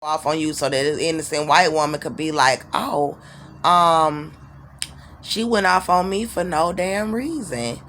off on you so that this innocent white woman could be like, oh, um, she went off on me for no damn reason. She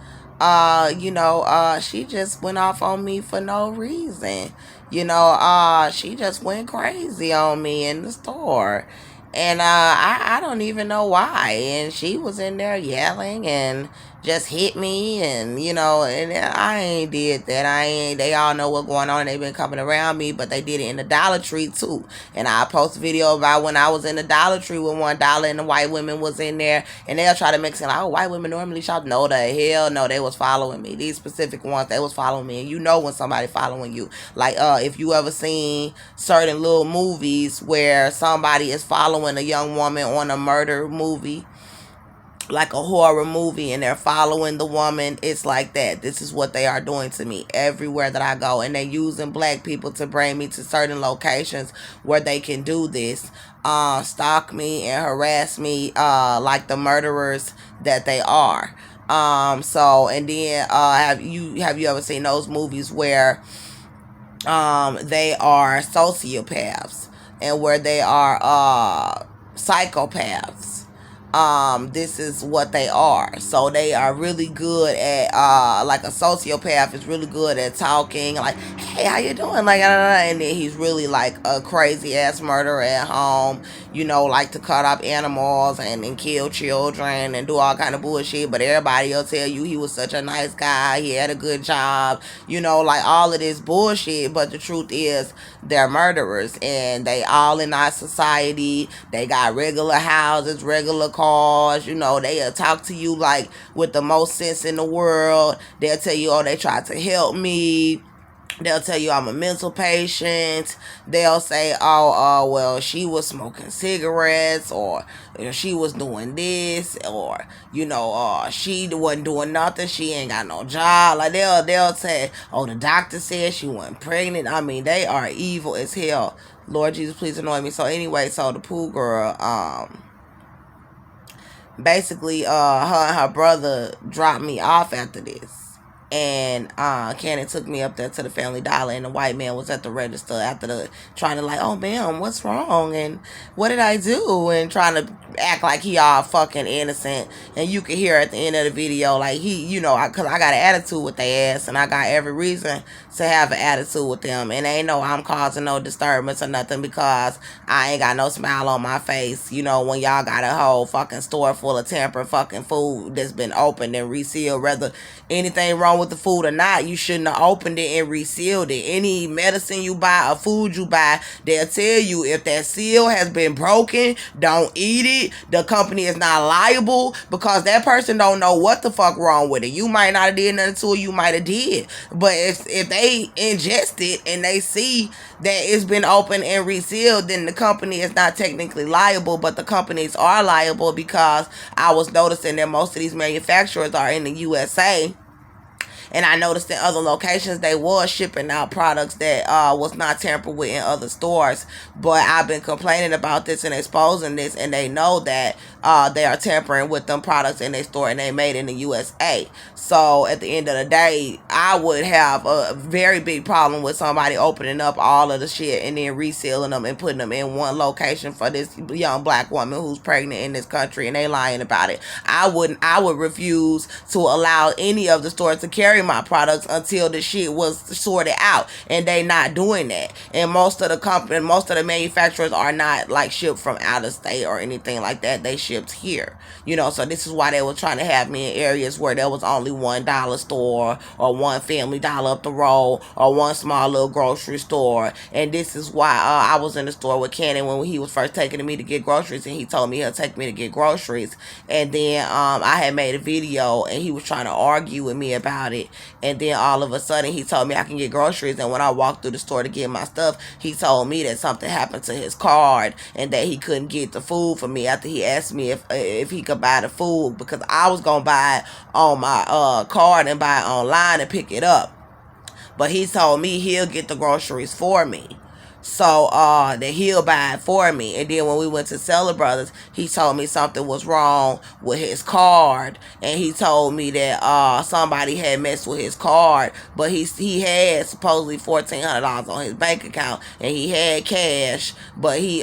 just went off on me for no reason. She just went crazy on me in the store. And I don't even know why. And she was in there yelling and just hit me, and I ain't did that. They all know what's going on. They've been coming around me, but they did it in the Dollar Tree too. And I post a video about when I was in the Dollar Tree with $1 and the white women was in there, and they'll try to make it seem like, oh, white women normally shop. No, the hell no, they was following me. These specific ones, they was following me. And you know when somebody following you. Like, if you ever seen certain little movies where somebody is following a young woman on a murder movie, like a horror movie, and they're following the woman, it's like that. This is what they are doing to me everywhere that I go, and they're using black people to bring me to certain locations where they can do this, stalk me and harass me, like the murderers that they are. And then have you ever seen those movies where they are sociopaths and where they are psychopaths? This is what they are. So they are really good at like a sociopath is really good at talking like, hey, how you doing, like, and then he's really like a crazy ass murderer at home, like to cut up animals and kill children and do all kind of bullshit, but everybody will tell you he was such a nice guy, he had a good job, like all of this bullshit. But the truth is they're murderers, and they all in our society. They got regular houses, regular cars, they'll talk to you like with the most sense in the world. They'll tell you, oh, they tried to help me. They'll tell you I'm a mental patient. They'll say, oh, well, she was smoking cigarettes, or she was doing this, or she wasn't doing nothing. She ain't got no job. Like they'll say, oh, the doctor said she wasn't pregnant. I mean, they are evil as hell. Lord Jesus, please annoy me. So anyway, so the pool girl, basically, her and her brother dropped me off after this. And Cannon took me up there to the Family Dollar, and the white man was at the register after trying to like, oh, ma'am, what's wrong? And what did I do? And trying to act like he all fucking innocent. And you can hear at the end of the video, like he, because I got an attitude with their ass, and I got every reason to have an attitude with them. And ain't no I'm causing no disturbance or nothing, because I ain't got no smile on my face. When y'all got a whole fucking store full of tampered fucking food that's been opened and resealed, whether anything wrong with the food or not, you shouldn't have opened it and resealed it. Any medicine you buy or food you buy, they'll tell you if that seal has been broken, don't eat it. The company is not liable, because that person don't know what the fuck wrong with it. You might not have did nothing to it, you might have did. But if they ingest it and they see that it's been opened and resealed, then the company is not technically liable, but the companies are liable, because I was noticing that most of these manufacturers are in the USA. And I noticed in other locations they was shipping out products that was not tampered with in other stores. But I've been complaining about this and exposing this, and they know that they are tampering with them products in their store, and they made in the USA. So at the end of the day, I would have a very big problem with somebody opening up all of the shit and then resealing them and putting them in one location for this young black woman who's pregnant in this country, and they lying about it. I would refuse to allow any of the stores to carry my products until the shit was sorted out, and they not doing that. And most of the manufacturers are not like shipped from out of state or anything like that. They shipped here, so this is why they were trying to have me in areas where there was only $1 store, or one Family Dollar up the road, or one small little grocery store. And this is why I was in the store with Cannon when he was first taking me to get groceries, and he told me he'll take me to get groceries. And then I had made a video, and he was trying to argue with me about it. And then all of a sudden he told me I can get groceries, and when I walked through the store to get my stuff, he told me that something happened to his card and that he couldn't get the food for me, after he asked me if he could buy the food, because I was gonna buy it on my card and buy it online and pick it up. But he told me he'll get the groceries for me. So that he'll buy it for me. And then when we went to Seller Brothers, he told me something was wrong with his card, and he told me that somebody had messed with his card, but he had supposedly $1,400 on his bank account, and he had cash, but he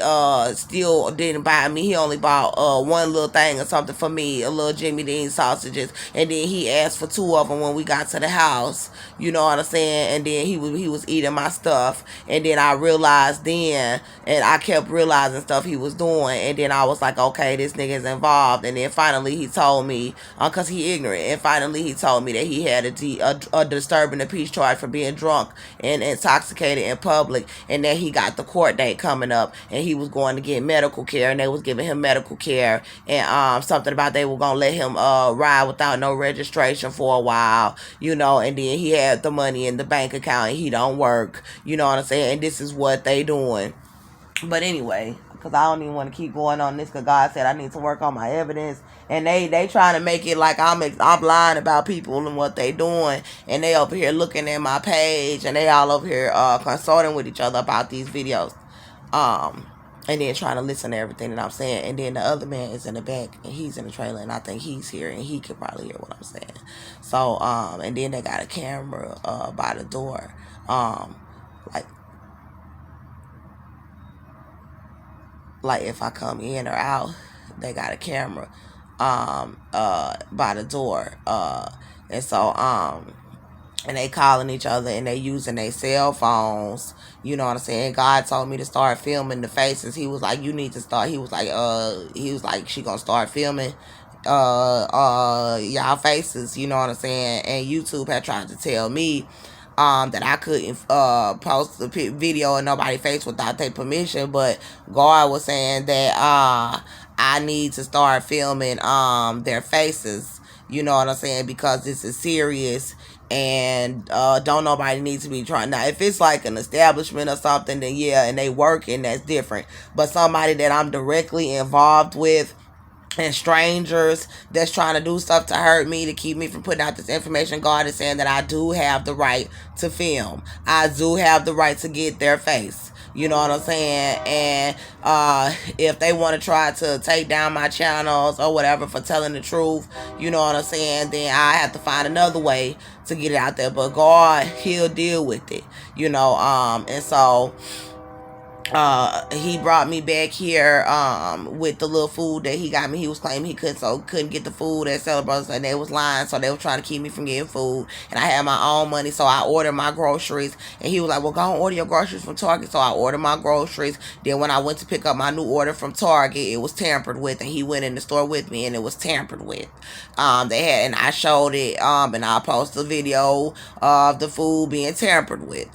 still didn't buy me. He only bought one little thing or something for me, a little Jimmy Dean sausages, and then he asked for two of them when we got to the house. You know what I'm saying? And then he was eating my stuff, and then I realized then, and I kept realizing stuff he was doing, and then I was like, okay, this nigga's involved. And then finally he told me, cause he ignorant, and finally he told me that he had a disturbing the peace charge for being drunk and intoxicated in public, and that he got the court date coming up, and he was going to get medical care, and they was giving him medical care, and something about they were gonna let him ride without no registration for a while, you know, and then he had the money in the bank account and he don't work, you know what I'm saying, and this is what they doing. But anyway, because I don't even want to keep going on this, because God said I need to work on my evidence, and they trying to make it like I'm lying about people and what they doing, and they over here looking at my page, and they all over here consulting with each other about these videos, and then trying to listen to everything that I'm saying. And then the other man is in the back, and he's in the trailer, and I think he's here, and he could probably hear what I'm saying. So and then they got a camera by the door, like if I come in or out, they got a camera by the door, and so and they calling each other, and they using their cell phones, you know what I'm saying. God told me to start filming the faces. He was like, you need to start. He was like she gonna start filming y'all faces, you know what I'm saying. And YouTube had tried to tell me that I couldn't post the video in nobody's face without their permission, but God was saying that I need to start filming their faces, you know what I'm saying, because this is serious, and don't nobody need to be trying. Now if it's like an establishment or something, then yeah, and they working, that's different. But somebody that I'm directly involved with, and strangers that's trying to do stuff to hurt me, to keep me from putting out this information, God is saying that I do have the right to film. I do have the right to get their face. You know what I'm saying? And if they want to try to take down my channels or whatever for telling the truth, you know what I'm saying, then I have to find another way to get it out there. But God, he'll deal with it, you know. And so he brought me back here with the little food that he got me. He was claiming he couldn't get the food at Seller Brothers, and they was lying, so they were trying to keep me from getting food. And I had my own money, so I ordered my groceries, and he was like, well, go and order your groceries from Target. So I ordered my groceries. Then when I went to pick up my new order from Target, it was tampered with, and he went in the store with me, and it was tampered with. They had, and I showed it, and I posted a video of the food being tampered with.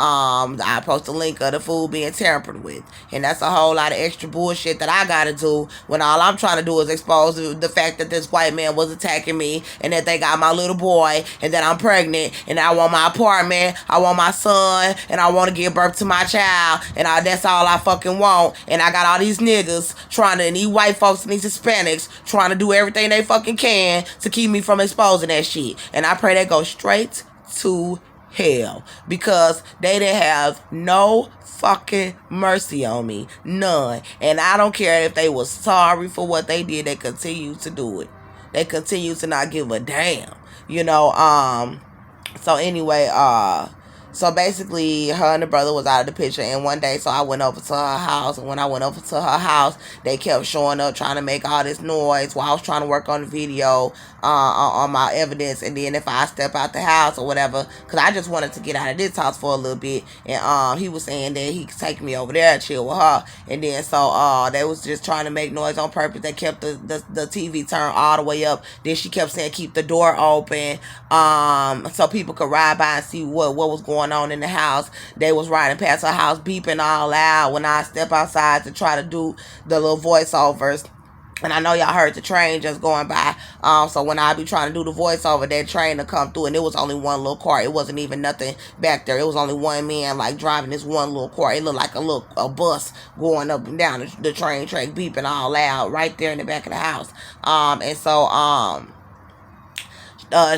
I post a link of the food being tampered with, and that's a whole lot of extra bullshit that I gotta do when all I'm trying to do is expose the fact that this white man was attacking me, and that they got my little boy, and that I'm pregnant, and I want my apartment, I want my son, and I want to give birth to my child, and that's all I fucking want. And I got all these niggas and these white folks and these Hispanics trying to do everything they fucking can to keep me from exposing that shit, and I pray they go straight to hell, because they didn't have no fucking mercy on me, none. And I don't care if they was sorry for what they did, they continue to do it. They continue to not give a damn, you know. So anyway, so basically, her and the brother was out of the picture, and one day, so I went over to her house, and when I went over to her house, they kept showing up, trying to make all this noise while I was trying to work on the video, on my evidence. And then if I step out the house or whatever, because I just wanted to get out of this house for a little bit, and he was saying that he could take me over there and chill with her, and then so they was just trying to make noise on purpose. They kept the TV turned all the way up. Then she kept saying keep the door open, so people could ride by and see what was going on in the house. They was riding past her house beeping all loud when I step outside to try to do the little voiceovers. And I know y'all heard the train just going by. So when I be trying to do the voiceover, that train to come through, and it was only one little car. It wasn't even nothing back there. It was only one man like driving this one little car. It looked like a bus going up and down the train track, beeping all loud right there in the back of the house. And so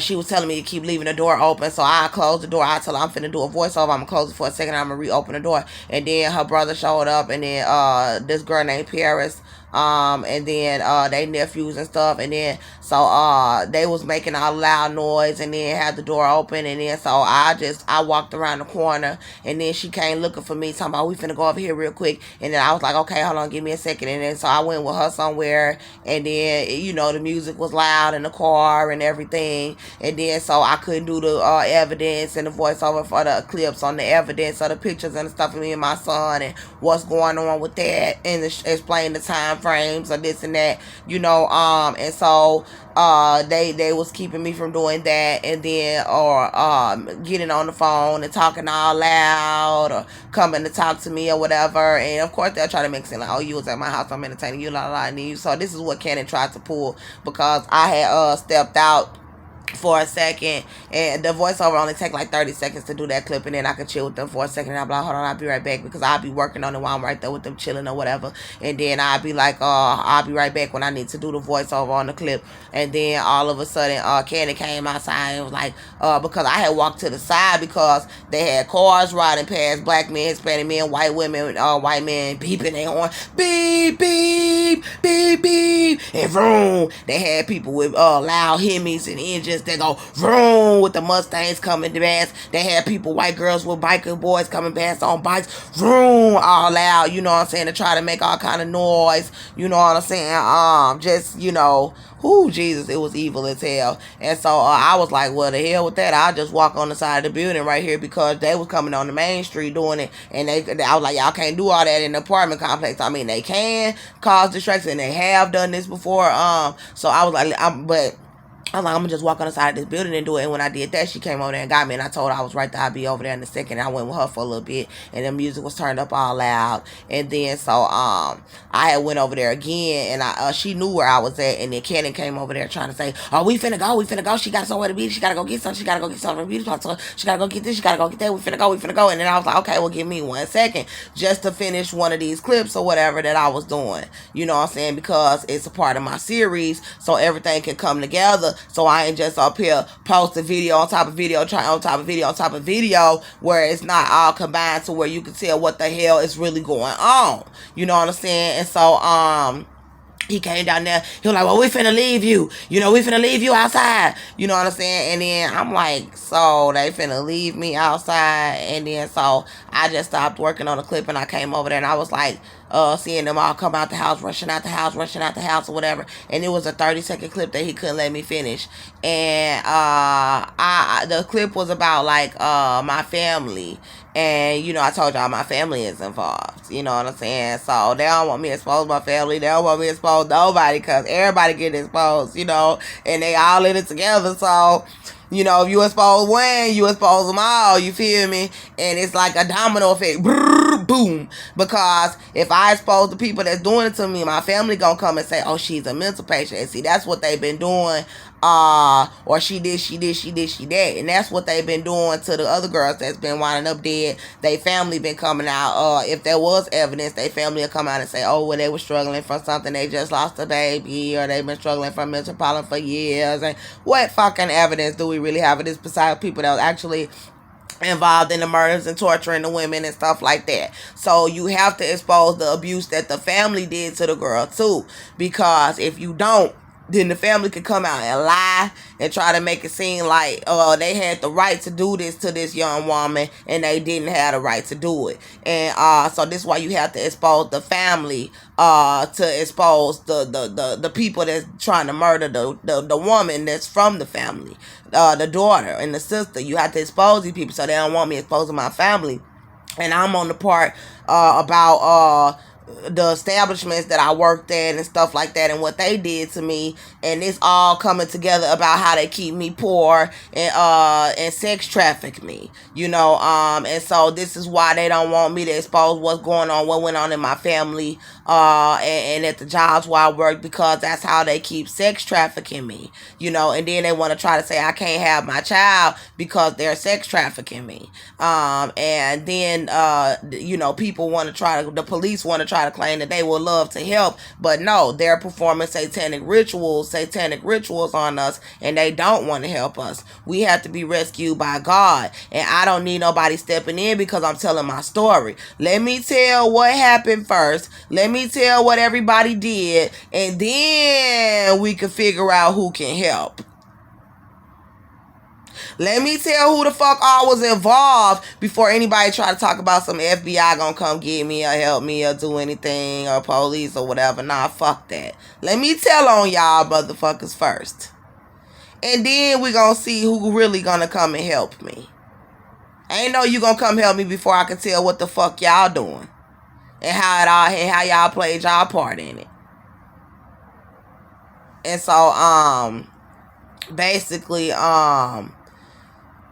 she was telling me to keep leaving the door open, so I closed the door. I told her I'm finna do a voiceover. I'm gonna close it for a second. I'm gonna reopen the door, and then her brother showed up, and then this girl named Paris, and then they nephews and stuff, and then so they was making all loud noise, and then had the door open, and then so I walked around the corner, and then she came looking for me, talking about we finna go over here real quick, and then I was like, okay, hold on, give me a second, and then so I went with her somewhere, and then the music was loud in the car and everything, and then so I couldn't do the evidence and the voiceover for the clips on the evidence of the pictures and stuff of me and my son and what's going on with that, and explain the time frames or this and that, and so they was keeping me from doing that, and then or getting on the phone and talking all loud or coming to talk to me or whatever, and of course they'll try to make it seem like, oh, you was at my house, I'm entertaining you, la la, and you. So this is what Cannon tried to pull, because I had stepped out for a second, and the voiceover only take like 30 seconds to do that clip, and then I could chill with them for a second, and I'll be like, hold on, I'll be right back, because I'll be working on it while I'm right there with them chilling or whatever, and then I'll be like, I'll be right back when I need to do the voiceover on the clip. And then all of a sudden Candy came outside and was like, because I had walked to the side because they had cars riding past, black men, Hispanic men, white women, white men beeping their horn, beep beep beep beep, and vroom. They had people with loud Hemis and engines that go vroom with the Mustangs coming past. They had people, white girls with biker boys coming past on bikes, vroom, all loud, you know what I'm saying, to try to make all kind of noise, you know what I'm saying, just, whoo, Jesus, it was evil as hell. And so I was like, well, the hell with that, I'll just walk on the side of the building right here, because they was coming on the main street doing it, and I was like, y'all can't do all that in the apartment complex. I mean, they can cause distraction, and they have done this before, so I was like, I'm gonna just walk on the side of this building and do it. And when I did that, she came over there and got me, and I told her I was right there, I'd be over there in a second. And I went with her for a little bit, and the music was turned up all loud. And then so I had went over there again, and she knew where I was at. And then Cannon came over there trying to say, oh, we finna go, she got somewhere to be, she gotta go get something, she gotta go get something from beauty spot, she gotta go get this, she gotta go get that, we finna go. And then I was like, okay, well, give me 1 second just to finish one of these clips or whatever that I was doing, you know what I'm saying, because it's a part of my series, so everything can come together, so I ain't just up here post a video on top of video, try on top of video on top of video, where it's not all combined to where you can tell what the hell is really going on, you know what I'm saying. And so he came down there, he was like, well, we finna leave you, we finna leave you outside, you know what I'm saying. And then I'm like, so they finna leave me outside? And then so I just stopped working on the clip, and I came over there, and I was like, seeing them all come out the house, rushing out the house or whatever. And it was a 30-second clip that he couldn't let me finish. And the clip was about like my family. And, I told y'all my family is involved. You know what I'm saying? So they don't want me to expose my family. They don't want me to expose nobody, because everybody getting exposed, and they all in it together. So, if you expose one, you expose them all. You feel me? And it's like a domino effect. Brrr, boom. Because if I expose the people that's doing it to me, my family gonna come and say, oh, she's a mental patient. And see, that's what they've been doing. Or she that. And that's what they've been doing to the other girls that's been winding up dead. They family been coming out. If there was evidence, they family will come out and say, oh, well, they were struggling from something. They just lost a baby, or they've been struggling from mental problem for years. And what fucking evidence do we really have of this besides people that was actually involved in the murders and torturing the women and stuff like that? So you have to expose the abuse that the family did to the girl too, because if you don't, then the family could come out and lie and try to make it seem like they had the right to do this to this young woman, and they didn't have the right to do it. And so this is why you have to expose the family, to expose the people that's trying to murder the woman that's from the family, the daughter and the sister. You have to expose these people, so they don't want me exposing my family. And I'm on the part about the establishments that I worked at and stuff like that, and what they did to me, and it's all coming together about how they keep me poor and sex traffic me, and so this is why they don't want me to expose what's going on, what went on in my family, and at the jobs where I work, because that's how they keep sex trafficking me, and then they want to try to say I can't have my child because they're sex trafficking me, and then people want to try to, the police want to try try to claim that they will love to help, but no, they're performing satanic rituals on us, and they don't want to help us. We have to be rescued by God, and I don't need nobody stepping in because I'm telling my story. Let me tell what happened first. Let me tell what everybody did, and then we can figure out who can help. Let me tell who the fuck all was involved before anybody try to talk about some FBI gonna come get me or help me or do anything, or police or whatever. Nah, fuck that. Let me tell on y'all motherfuckers first. And then we gonna see who really gonna come and help me. I ain't know you gonna come help me before I can tell what the fuck y'all doing. And how y'all played y'all part in it. And so, basically,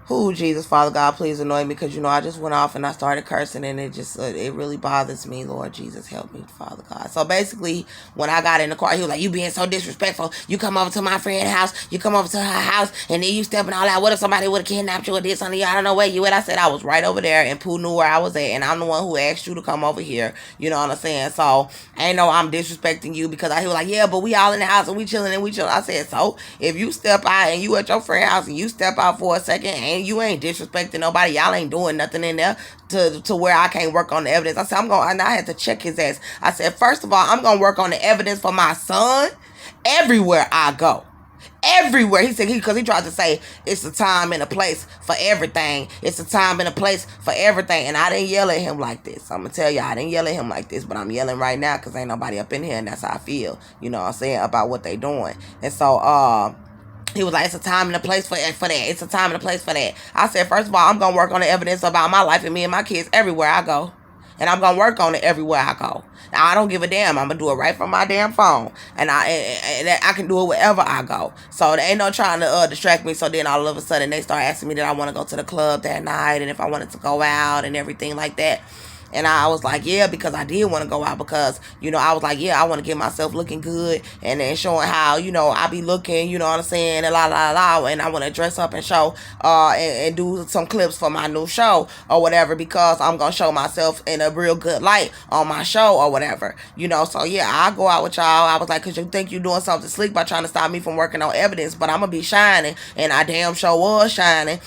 who, Jesus, Father God, please anoint me, because, I just went off and I started cursing, and it just, it really bothers me. Lord Jesus, help me, Father God. So basically, when I got in the car, he was like, you being so disrespectful. You come over to my friend's house, you come over to her house, and then you stepping all out. What if somebody would have kidnapped you or did something? I don't know where you at. I said I was right over there, and Pooh knew where I was at, and I'm the one who asked you to come over here. You know what I'm saying? So, I ain't know I'm disrespecting you, because he was like, yeah, but we all in the house, and we chilling. I said, so, if you step out, and you at your friend's house, and you step out for a second, and you ain't disrespecting nobody, y'all ain't doing nothing in there to where I can't work on the evidence. I said, and I had to check his ass. I said, first of all, I'm gonna work on the evidence for my son everywhere I go. Everywhere. He said, because he tried to say it's a time and a place for everything. It's a time and a place for everything. And I didn't yell at him like this. I'm going to tell you, I didn't yell at him like this, but I'm yelling right now because ain't nobody up in here, and that's how I feel, you know what I'm saying, about what they doing. And so, he was like, it's a time and a place for that. It's a time and a place for that. I said, first of all, I'm going to work on the evidence about my life and me and my kids everywhere I go. And I'm going to work on it everywhere I go. Now, I don't give a damn. I'm going to do it right from my damn phone. And I can do it wherever I go. So there ain't no trying to distract me. So then all of a sudden they start asking me that I want to go to the club that night, and if I wanted to go out and everything like that. And I was like, yeah, because I did want to go out, because, I was like, yeah, I want to get myself looking good, and then showing how, I be looking, you know what I'm saying, and and I want to dress up and show, and do some clips for my new show or whatever, because I'm going to show myself in a real good light on my show or whatever, so yeah, I'll go out with y'all. I was like, because you think you're doing something slick by trying to stop me from working on evidence, but I'm going to be shining, and I damn sure was shining.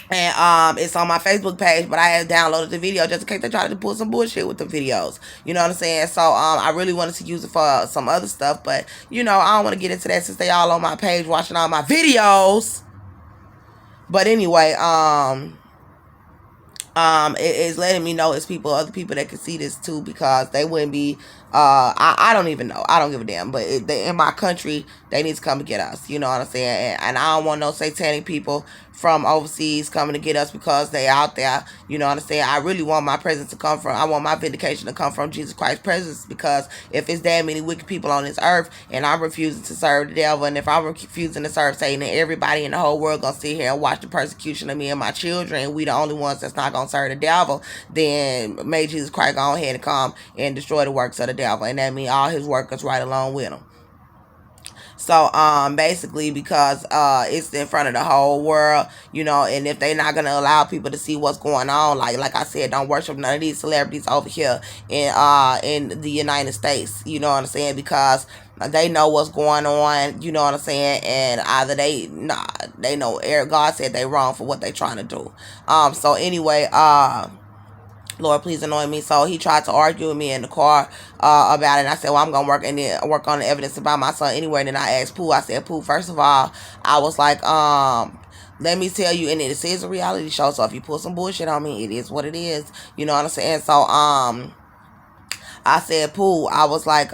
And it's on my Facebook page, but I had downloaded the video just in case they tried to pull some bullshit with the videos. You know what I'm saying? So I really wanted to use it for some other stuff, but I don't want to get into that since they all on my page watching all my videos. But anyway, it is letting me know it's other people that can see this too, because they wouldn't be, I don't even know. I don't give a damn. But in my country, they need to come and get us. You know what I'm saying? And I don't want no satanic people from overseas coming to get us because they out there. You know what I'm saying? I really want my presence to come from, I want my vindication to come from Jesus Christ's presence, because if it's that many wicked people on this earth, and I'm refusing to serve the devil, and if I'm refusing to serve Satan, and everybody in the whole world gonna sit here and watch the persecution of me and my children, and we the only ones that's not gonna serve the devil, then may Jesus Christ go ahead and come and destroy the works of the devil, and that means all his workers right along with him. So, basically, because, it's in front of the whole world, and if they're not going to allow people to see what's going on, like I said, don't worship none of these celebrities over here in the United States, you know what I'm saying, because they know what's going on, you know what I'm saying, and either they know God said they wrong for what they trying to do. So anyway, Lord, please anoint me. So he tried to argue with me in the car about it. And I said, well, I'm going to work on the evidence about my son anyway. And then I asked Pooh, I said, Pooh, first of all, I was like, let me tell you, and it is a reality show. So if you pull some bullshit on me, it is what it is. You know what I'm saying? So, I said, Pooh, I was like,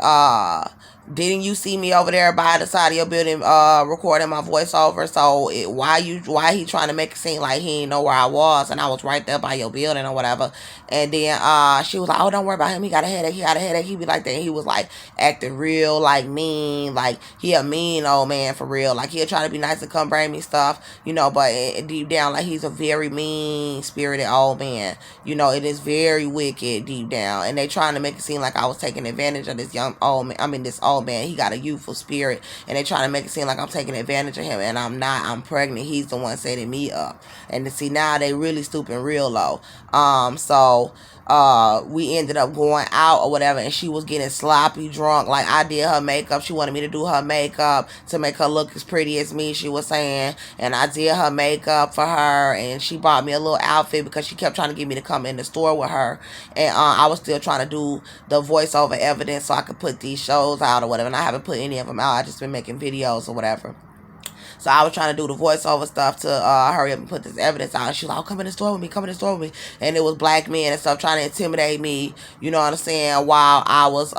didn't you see me over there by the side of your building recording my voiceover? So why he trying to make it seem like he didn't know where I was, and I was right there by your building or whatever? And then she was like, oh, don't worry about him, he got a headache, he be like that. And he was like acting real like mean, like he a mean old man for real, like he'll try to be nice and come bring me stuff, but deep down, like he's a very mean spirited old man. It is very wicked deep down, and they trying to make it seem like I was taking advantage of this young old man. This old man, he got a youthful spirit, and they trying to make it seem like I'm taking advantage of him, and I'm not. I'm pregnant. He's the one setting me up. And to see, now they really stooping real low. So we ended up going out or whatever, and she was getting sloppy drunk. Like, I did her makeup. She wanted me to do her makeup to make her look as pretty as me, she was saying. And I did her makeup for her, and she bought me a little outfit because she kept trying to get me to come in the store with her. And I was still trying to do the voiceover evidence so I could put these shows out or whatever. And I haven't put any of them out. I just been making videos or whatever. So I was trying to do the voiceover stuff to hurry up and put this evidence out. And she was like, oh, come in the store with me, come in the store with me. And it was black men and stuff trying to intimidate me, you know what I'm saying, while I was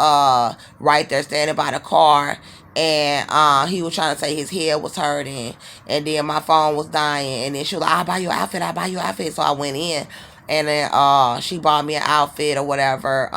right there standing by the car. And he was trying to say his head was hurting. And then my phone was dying. And then she was like, I'll buy you an outfit, I'll buy you an outfit. So I went in. And then she bought me an outfit or whatever.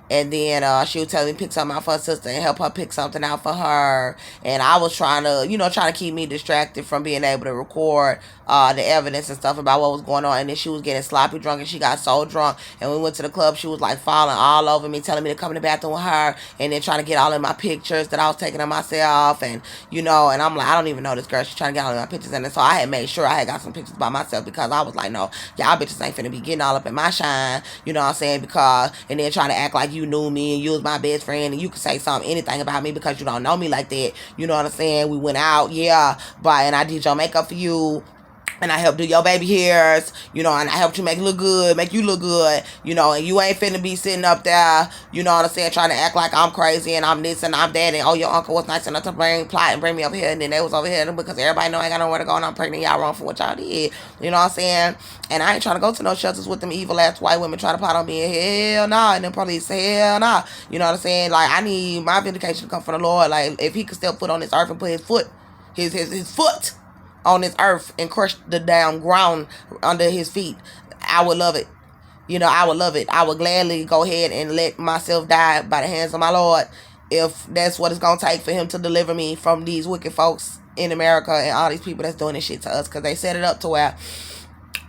And then she was telling me to pick something out for her sister and help her pick something out for her. And I was trying to keep me distracted from being able to record the evidence and stuff about what was going on. And then she was getting sloppy drunk, and she got so drunk. And when we went to the club, she was like falling all over me, telling me to come in the bathroom with her, and then trying to get all of my pictures that I was taking of myself. And, and I'm like, I don't even know this girl. She's trying to get all of my pictures. And so I had made sure I had got some pictures by myself, because I was like, no, y'all bitches ain't finna be getting all up in my shine. You know what I'm saying? And then trying to act like you knew me and you was my best friend, and you could say anything about me because you don't know me like that. You know what I'm saying? We went out, and I did your makeup for you, and I helped do your baby hairs, and I helped you make you look good, and you ain't finna be sitting up there, you know what I'm saying, trying to act like I'm crazy and I'm this and I'm that, and oh, your uncle was nice enough to bring me up here, and then they was over here because everybody know I ain't got nowhere to go and I'm pregnant, y'all wrong for what y'all did, you know what I'm saying. And I ain't trying to go to no shelters with them evil ass white women trying to plot on me, hell nah, and then police, hell nah, you know what I'm saying. Like, I need my vindication to come from the Lord. Like, if he could step foot on this earth and put his foot on this earth and crush the down ground under his feet, I would love it. I would love it. I would gladly go ahead and let myself die by the hands of my Lord, if that's what it's going to take for him to deliver me from these wicked folks in America and all these people that's doing this shit to us, because they set it up to where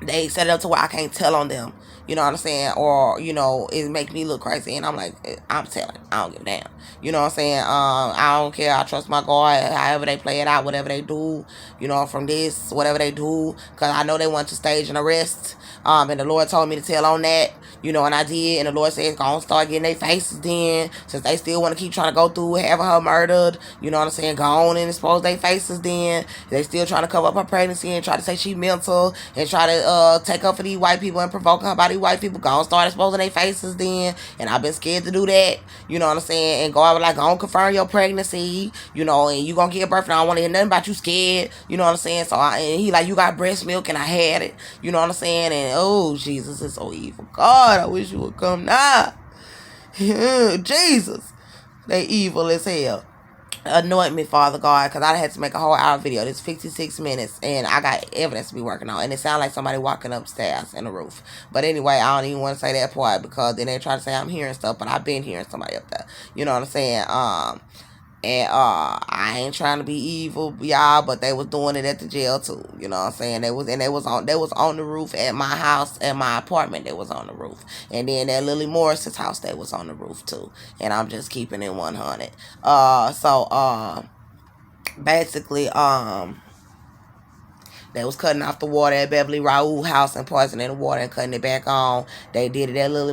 I can't tell on them. You know what I'm saying? Or, it make me look crazy. And I'm like, I'm telling. I don't give a damn. You know what I'm saying? I don't care. I trust my God. However they play it out, whatever they do, from this, whatever they do. Because I know they want to stage an arrest. And the Lord told me to tell on that. And I did. And the Lord said, go on, start getting their faces then. Since they still want to keep trying to go through having her murdered. You know what I'm saying? Go on and expose their faces then. They still trying to cover up her pregnancy and try to say she mental. And try to take up for these white people and provoking her by these white people. Go on, start exposing their faces then. And I've been scared to do that. You know what I'm saying? And go out like, go on, confirm your pregnancy. And you gonna give birth. And I don't want to hear nothing about you scared. You know what I'm saying? So and he like, you got breast milk, and I had it. You know what I'm saying? And oh, Jesus is so evil. God, I wish you would come now. Jesus, they evil as hell. Anoint me, Father God, because I had to make a whole hour video. This 56 minutes, and I got evidence to be working on. And it sounds like somebody walking upstairs in the roof. But anyway, I don't even want to say that part, because then they try to say I'm hearing stuff, but I've been hearing somebody up there. You know what I'm saying? And I ain't trying to be evil, y'all, but they was doing it at the jail too. You know what I'm saying? They was on the roof at my house, at my apartment. They was on the roof, and then at Lily Morris's house, they was on the roof too. And I'm just keeping it 100. Basically, they was cutting off the water at Beverly Raoul house and poisoning the water and cutting it back on. They did it at Lily